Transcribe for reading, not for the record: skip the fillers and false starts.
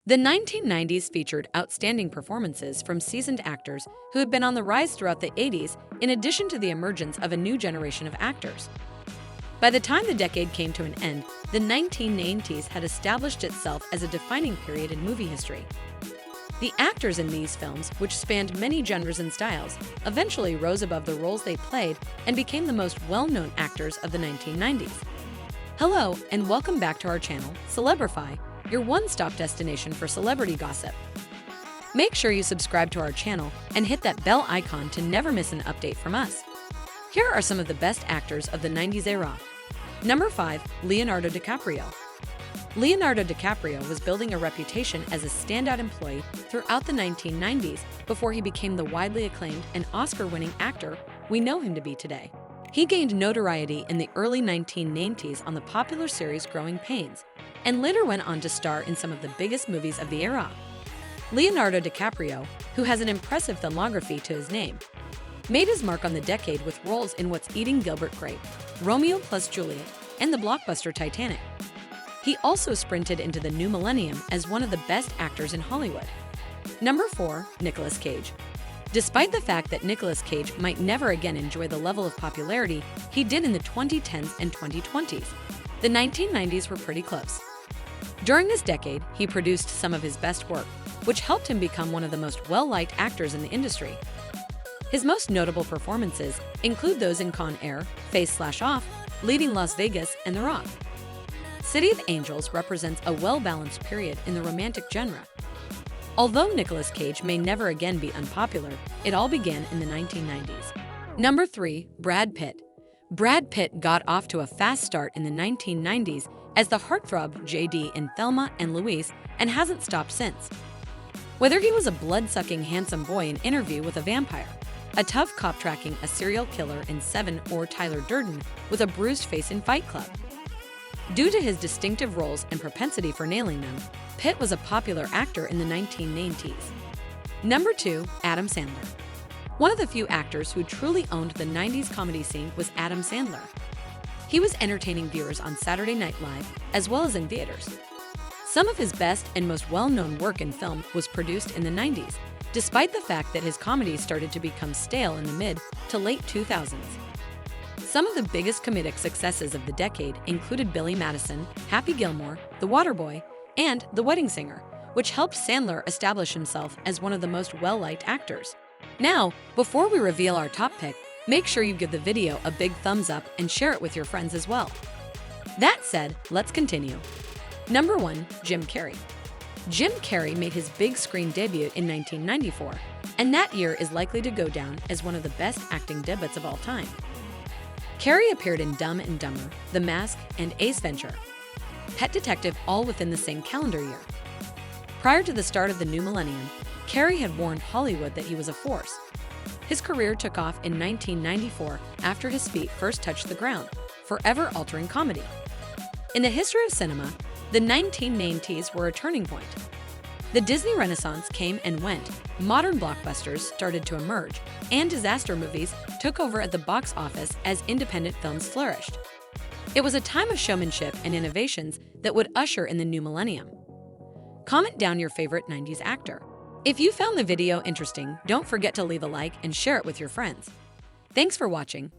The 1990s featured outstanding performances from seasoned actors who had been on the rise throughout the 80s, in addition to the emergence of a new generation of actors. By the time the decade came to an end, the 1990s had established itself as a defining period in movie history. The actors in these films, which spanned many genres and styles, eventually rose above the roles they played and became the most well-known actors of the 1990s. Hello, and welcome back to our channel, Celebrify, your one-stop destination for celebrity gossip. Make sure you subscribe to our channel and hit that bell icon to never miss an update from us. Here are some of the best actors of the 90s era. Number 5. Leonardo DiCaprio. Leonardo DiCaprio was building a reputation as a standout employee throughout the 1990s before he became the widely acclaimed and Oscar-winning actor we know him to be today. He gained notoriety in the early 1990s on the popular series Growing Pains, and later went on to star in some of the biggest movies of the era. Leonardo DiCaprio, who has an impressive filmography to his name, made his mark on the decade with roles in What's Eating Gilbert Grape, Romeo plus Juliet, and the blockbuster Titanic. He also sprinted into the new millennium as one of the best actors in Hollywood. Number 4. Nicolas Cage. Despite the fact that Nicolas Cage might never again enjoy the level of popularity he did in the 2010s and 2020s, the 1990s were pretty close. During this decade, he produced some of his best work, which helped him become one of the most well-liked actors in the industry. His most notable performances include those in Con Air, Face/Off, Leading Las Vegas, and The Rock. City of Angels represents a well-balanced period in the romantic genre. Although Nicolas Cage may never again be unpopular, it all began in the 1990s. Number 3. Brad Pitt. Brad Pitt got off to a fast start in the 1990s as the heartthrob JD in Thelma and Louise, and hasn't stopped since. Whether he was a blood-sucking handsome boy in Interview with a Vampire, a tough cop tracking a serial killer in Seven, or Tyler Durden with a bruised face in Fight Club. Due to his distinctive roles and propensity for nailing them, Pitt was a popular actor in the 1990s. Number 2. Adam Sandler. One of the few actors who truly owned the 90s comedy scene was Adam Sandler. He was entertaining viewers on Saturday Night Live, as well as in theaters. Some of his best and most well-known work in film was produced in the 90s, despite the fact that his comedies started to become stale in the mid to late 2000s. Some of the biggest comedic successes of the decade included Billy Madison, Happy Gilmore, The Waterboy, and The Wedding Singer, which helped Sandler establish himself as one of the most well-liked actors. Now, before we reveal our top pick, make sure you give the video a big thumbs up and share it with your friends as well. That said, let's continue. Number 1. Jim Carrey. Jim Carrey made his big screen debut in 1994, and that year is likely to go down as one of the best acting debuts of all time. Carrey appeared in Dumb and Dumber, The Mask, and Ace Ventura, Pet Detective, all within the same calendar year. Prior to the start of the new millennium, Carrey had warned Hollywood that he was a force. His career took off in 1994 after his feet first touched the ground, forever altering comedy. In the history of cinema, the 1990s were a turning point. The Disney Renaissance came and went, modern blockbusters started to emerge, and disaster movies took over at the box office as independent films flourished. It was a time of showmanship and innovations that would usher in the new millennium. Comment down your favorite 90s actor. If you found the video interesting, don't forget to leave a like and share it with your friends. Thanks for watching.